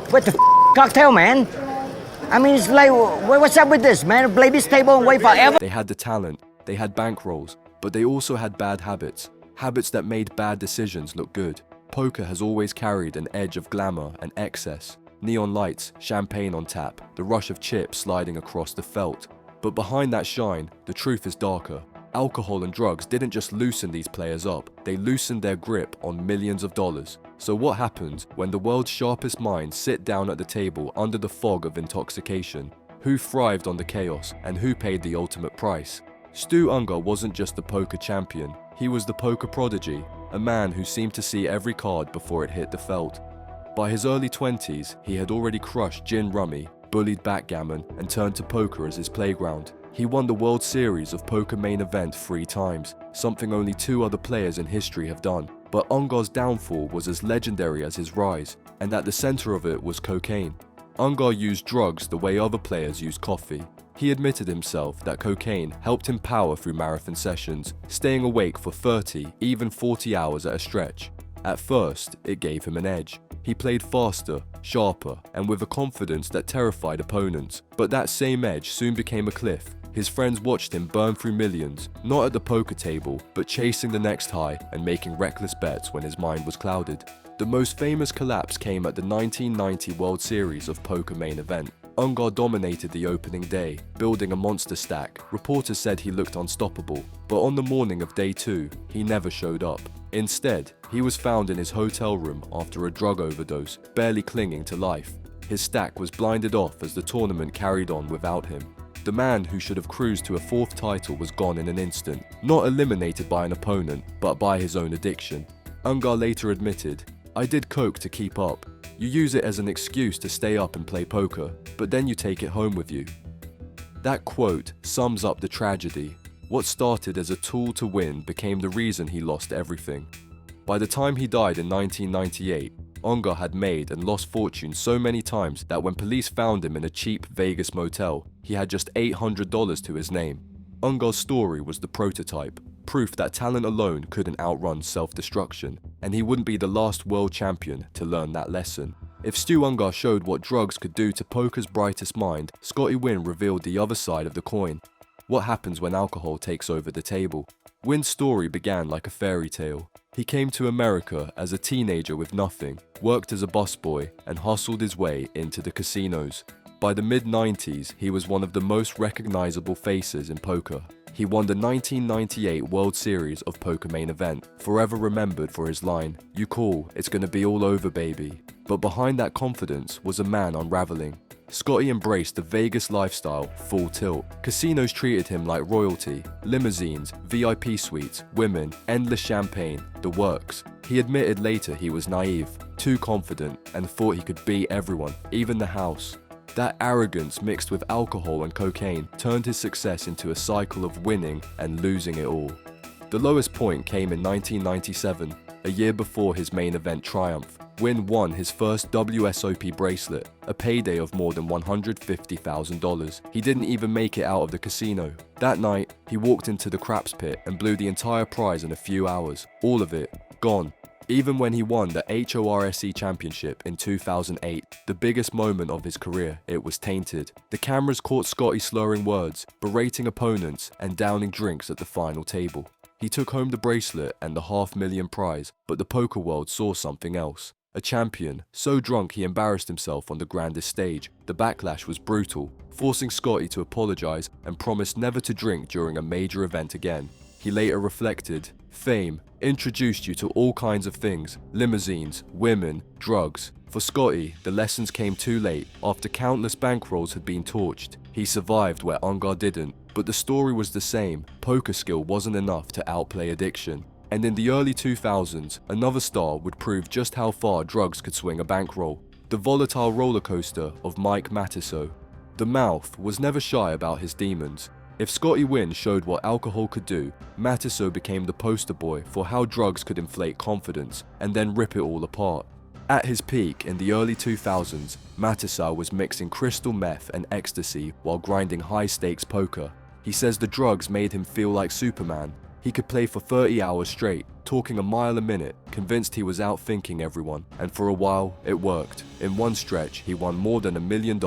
What the cocktail, man? I mean, it's like, what's up with this, man? Play this table and wait forever? They had the talent, they had bankrolls, but they also had bad habits. Habits that made bad decisions look good. Poker has always carried an edge of glamour and excess. Neon lights, champagne on tap, the rush of chips sliding across the felt. But behind that shine, the truth is darker. Alcohol and drugs didn't just loosen these players up, they loosened their grip on millions of dollars. So what happens when the world's sharpest minds sit down at the table under the fog of intoxication? Who thrived on the chaos and who paid the ultimate price? Stu Ungar wasn't just the poker champion, he was the poker prodigy, a man who seemed to see every card before it hit the felt. By his early 20s, he had already crushed gin rummy, bullied backgammon, and turned to poker as his playground. He won the World Series of Poker main event 3 times, something only 2 other players in history have done. But Ungar's downfall was as legendary as his rise, and at the center of it was cocaine. Ungar used drugs the way other players use coffee. He admitted himself that cocaine helped him power through marathon sessions, staying awake for 30, even 40 hours at a stretch. At first, it gave him an edge. He played faster, sharper, and with a confidence that terrified opponents. But that same edge soon became a cliff. His friends watched him burn through millions, not at the poker table, but chasing the next high and making reckless bets when his mind was clouded. The most famous collapse came at the 1990 World Series of Poker main event. Ungar dominated the opening day, building a monster stack. Reporters said he looked unstoppable, but on the morning of day 2, he never showed up. Instead, he was found in his hotel room after a drug overdose, barely clinging to life. His stack was blinded off as the tournament carried on without him. The man who should have cruised to a 4th title was gone in an instant, not eliminated by an opponent, but by his own addiction. Ungar later admitted, "I did coke to keep up. You use it as an excuse to stay up and play poker, but then you take it home with you." That quote sums up the tragedy. What started as a tool to win became the reason he lost everything. By the time he died in 1998, Ungar had made and lost fortune so many times that when police found him in a cheap Vegas motel, he had just $800 to his name. Ungar's story was the prototype, proof that talent alone couldn't outrun self-destruction, and he wouldn't be the last world champion to learn that lesson. If Stu Ungar showed what drugs could do to poker's brightest mind, Scotty Nguyen revealed the other side of the coin. What happens when alcohol takes over the table? Nguyen's story began like a fairy tale. He came to America as a teenager with nothing, worked as a busboy, and hustled his way into the casinos. By the mid-90s, he was one of the most recognizable faces in poker. He won the 1998 World Series of Poker main event, forever remembered for his line, "You call, it's gonna be all over, baby." But behind that confidence was a man unraveling. Scotty embraced the Vegas lifestyle full tilt. Casinos treated him like royalty. Limousines, VIP suites, women, endless champagne, the works. He admitted later he was naive, too confident, and thought he could beat everyone, even the house. That arrogance mixed with alcohol and cocaine turned his success into a cycle of winning and losing it all. The lowest point came in 1997, a year before his main event triumph. Nguyen won his first WSOP bracelet, a payday of more than $150,000. He didn't even make it out of the casino. That night, he walked into the craps pit and blew the entire prize in a few hours. All of it, gone. Even when he won the HORSE championship in 2008, the biggest moment of his career, it was tainted. The cameras caught Scotty slurring words, berating opponents, and downing drinks at the final table. He took home the bracelet and the $500,000 prize, but the poker world saw something else. A champion, so drunk he embarrassed himself on the grandest stage. The backlash was brutal, forcing Scotty to apologize and promise never to drink during a major event again. He later reflected, "Fame introduced you to all kinds of things, limousines, women, drugs. For Scotty, the lessons came too late, after countless bankrolls had been torched. He survived where Ungar didn't, but the story was the same. Poker skill wasn't enough to outplay addiction." And in the early 2000s, another star would prove just how far drugs could swing a bankroll. The volatile roller coaster of Mike Matusow. The Mouth was never shy about his demons. If Scotty Nguyen showed what alcohol could do, Matusow became the poster boy for how drugs could inflate confidence and then rip it all apart. At his peak in the early 2000s, Matusow was mixing crystal meth and ecstasy while grinding high-stakes poker. He says the drugs made him feel like Superman. He could play for 30 hours straight, talking a mile a minute, convinced he was outthinking everyone, and for a while, it worked. In one stretch, he won more than $1 million,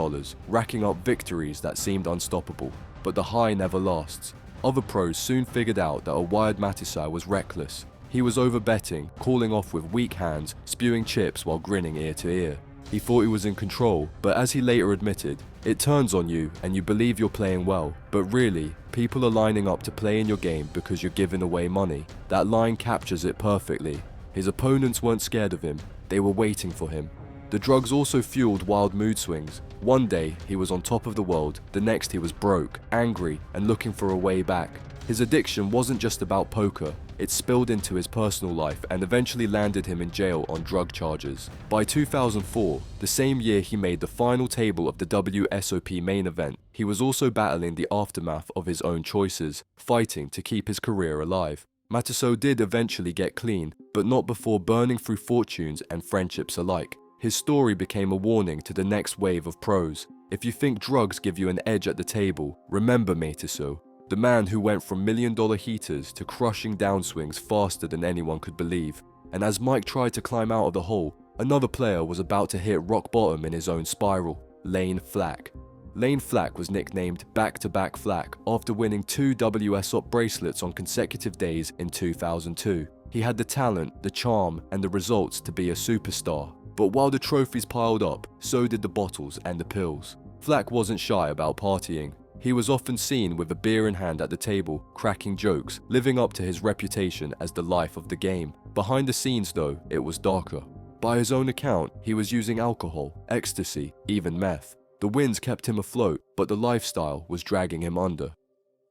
racking up victories that seemed unstoppable. But the high never lasts. Other pros soon figured out that a wired Matusow was reckless. He was overbetting, calling off with weak hands, spewing chips while grinning ear to ear. He thought he was in control, but as he later admitted, it turns on you and you believe you're playing well, but really, people are lining up to play in your game because you're giving away money. That line captures it perfectly. His opponents weren't scared of him, they were waiting for him. The drugs also fueled wild mood swings. One day, he was on top of the world, the next he was broke, angry, and looking for a way back. His addiction wasn't just about poker, it spilled into his personal life and eventually landed him in jail on drug charges. By 2004, the same year he made the final table of the WSOP main event, he was also battling the aftermath of his own choices, fighting to keep his career alive. Matusow did eventually get clean, but not before burning through fortunes and friendships alike. His story became a warning to the next wave of pros. If you think drugs give you an edge at the table, remember Matusow. The man who went from $1 million heaters to crushing downswings faster than anyone could believe. And as Mike tried to climb out of the hole, another player was about to hit rock bottom in his own spiral, Layne Flack. Layne Flack was nicknamed Back-to-Back Flack after winning 2 WSOP bracelets on consecutive days in 2002. He had the talent, the charm, and the results to be a superstar. But while the trophies piled up, so did the bottles and the pills. Flack wasn't shy about partying. He was often seen with a beer in hand at the table, cracking jokes, living up to his reputation as the life of the game. Behind the scenes though, it was darker. By his own account, he was using alcohol, ecstasy, even meth. The wins kept him afloat, but the lifestyle was dragging him under.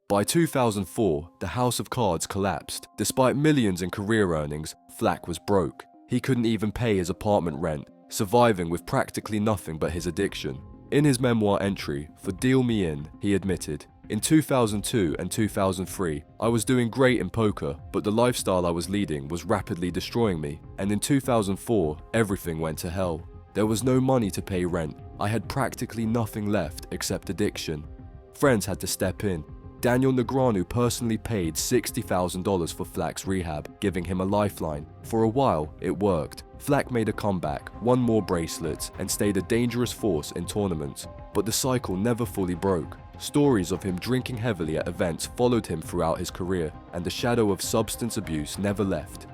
By 2004, the house of cards collapsed. Despite millions in career earnings, Flack was broke. He couldn't even pay his apartment rent, surviving with practically nothing but his addiction. In his memoir entry, for Deal Me In, he admitted, "In 2002 and 2003, I was doing great in poker, but the lifestyle I was leading was rapidly destroying me, and in 2004, everything went to hell. There was no money to pay rent, I had practically nothing left except addiction. Friends had to step in. Daniel Negreanu personally paid $60,000 for Flack's rehab, giving him a lifeline. For a while, it worked. Flack made a comeback, won more bracelets, and stayed a dangerous force in tournaments. But the cycle never fully broke. Stories of him drinking heavily at events followed him throughout his career, and the shadow of substance abuse never left.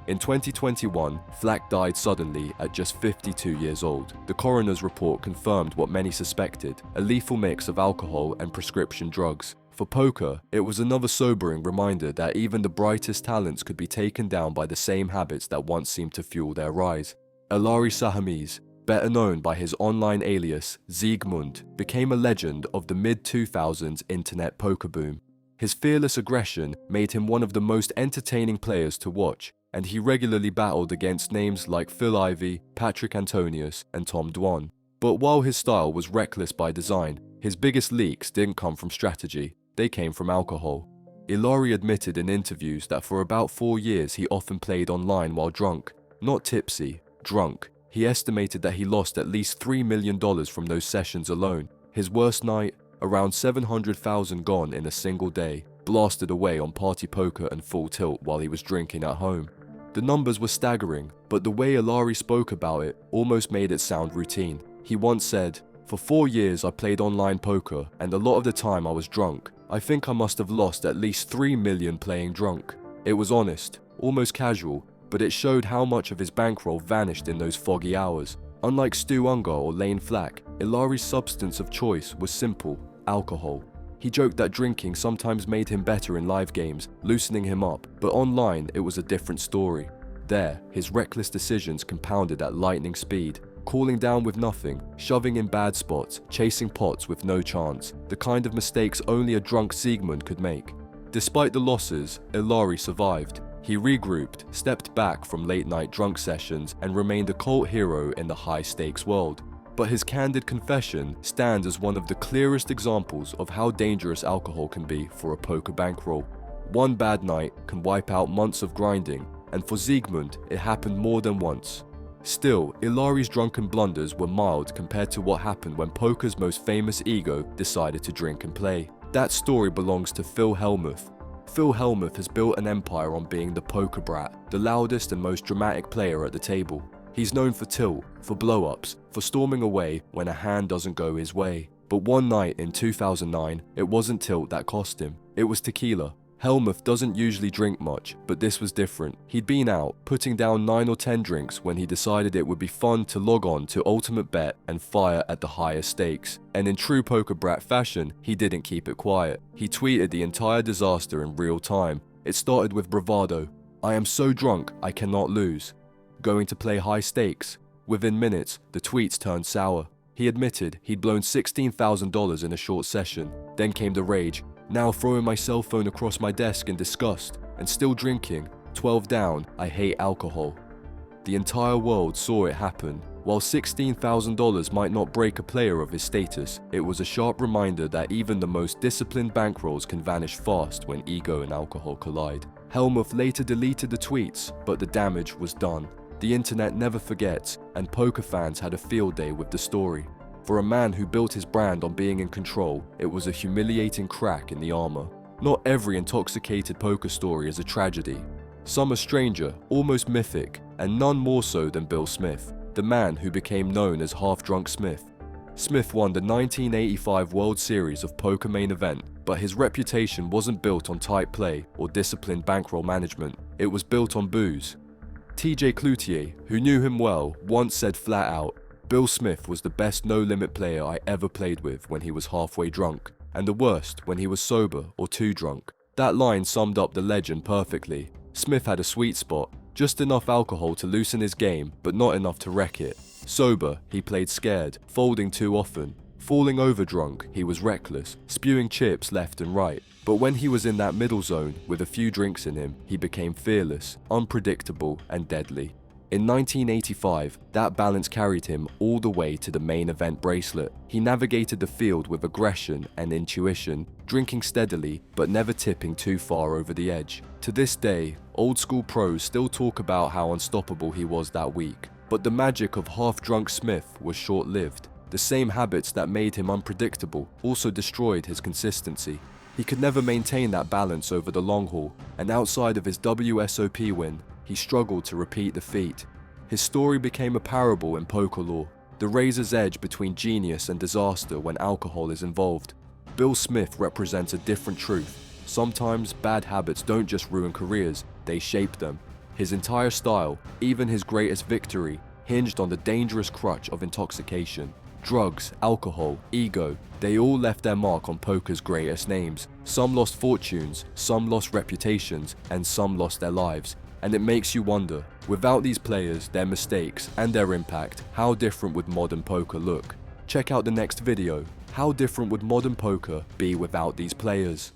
In 2021, Flack died suddenly at just 52 years old. The coroner's report confirmed what many suspected, a lethal mix of alcohol and prescription drugs. For poker, it was another sobering reminder that even the brightest talents could be taken down by the same habits that once seemed to fuel their rise. Ilari Sahamies, better known by his online alias Siegmund, became a legend of the mid-2000s internet poker boom. His fearless aggression made him one of the most entertaining players to watch, and he regularly battled against names like Phil Ivey, Patrick Antonius, and Tom Dwan. But while his style was reckless by design, his biggest leaks didn't come from strategy. They came from alcohol. Ilari admitted in interviews that for about 4 years he often played online while drunk. Not tipsy, drunk. He estimated that he lost at least $3 million from those sessions alone. His worst night, around $700,000 gone in a single day, blasted away on party poker and full tilt while he was drinking at home. The numbers were staggering, but the way Ilari spoke about it almost made it sound routine. He once said, "For 4 years I played online poker, and a lot of the time I was drunk. I think I must have lost at least 3 million playing drunk." It was honest, almost casual, but it showed how much of his bankroll vanished in those foggy hours. Unlike Stu Ungar or Layne Flack, Ilari's substance of choice was simple, alcohol. He joked that drinking sometimes made him better in live games, loosening him up, but online it was a different story. There, his reckless decisions compounded at lightning speed. Calling down with nothing, shoving in bad spots, chasing pots with no chance, the kind of mistakes only a drunk Siegmund could make. Despite the losses, Ilari survived. He regrouped, stepped back from late-night drunk sessions, and remained a cult hero in the high-stakes world. But his candid confession stands as one of the clearest examples of how dangerous alcohol can be for a poker bankroll. One bad night can wipe out months of grinding, and for Siegmund, it happened more than once. Still, Ilari's drunken blunders were mild compared to what happened when poker's most famous ego decided to drink and play. That story belongs to Phil Hellmuth. Phil Hellmuth has built an empire on being the poker brat, the loudest and most dramatic player at the table. He's known for tilt, for blow-ups, for storming away when a hand doesn't go his way. But one night in 2009, it wasn't tilt that cost him, it was tequila. Hellmuth doesn't usually drink much, but this was different. He'd been out, putting down 9 or 10 drinks when he decided it would be fun to log on to Ultimate Bet and fire at the higher stakes. And in true poker brat fashion, he didn't keep it quiet. He tweeted the entire disaster in real time. It started with bravado. "I am so drunk, I cannot lose. Going to play high stakes." Within minutes, the tweets turned sour. He admitted he'd blown $16,000 in a short session. Then came the rage. "Now throwing my cell phone across my desk in disgust, and still drinking. 12 down, I hate alcohol." The entire world saw it happen. While $16,000 might not break a player of his status, it was a sharp reminder that even the most disciplined bankrolls can vanish fast when ego and alcohol collide. Hellmuth later deleted the tweets, but the damage was done. The internet never forgets, and poker fans had a field day with the story. For a man who built his brand on being in control, it was a humiliating crack in the armor. Not every intoxicated poker story is a tragedy. Some are stranger, almost mythic, and none more so than Bill Smith, the man who became known as Half-Drunk Smith. Smith won the 1985 World Series of Poker Main Event, but his reputation wasn't built on tight play or disciplined bankroll management. It was built on booze. TJ Cloutier, who knew him well, once said flat out, "Bill Smith was the best no-limit player I ever played with when he was halfway drunk, and the worst when he was sober or too drunk." That line summed up the legend perfectly. Smith had a sweet spot, just enough alcohol to loosen his game, but not enough to wreck it. Sober, he played scared, folding too often. Falling over drunk, he was reckless, spewing chips left and right. But when he was in that middle zone, with a few drinks in him, he became fearless, unpredictable, and deadly. In 1985, that balance carried him all the way to the main event bracelet. He navigated the field with aggression and intuition, drinking steadily but never tipping too far over the edge. To this day, old school pros still talk about how unstoppable he was that week. But the magic of half-drunk Smith was short-lived. The same habits that made him unpredictable also destroyed his consistency. He could never maintain that balance over the long haul, and outside of his WSOP win, he struggled to repeat the feat. His story became a parable in poker lore, the razor's edge between genius and disaster when alcohol is involved. Bill Smith represents a different truth. Sometimes bad habits don't just ruin careers, they shape them. His entire style, even his greatest victory, hinged on the dangerous crutch of intoxication. Drugs, alcohol, ego, they all left their mark on poker's greatest names. Some lost fortunes, some lost reputations, and some lost their lives. And it makes you wonder, without these players, their mistakes, and their impact, how different would modern poker look? Check out the next video. How different would modern poker be without these players?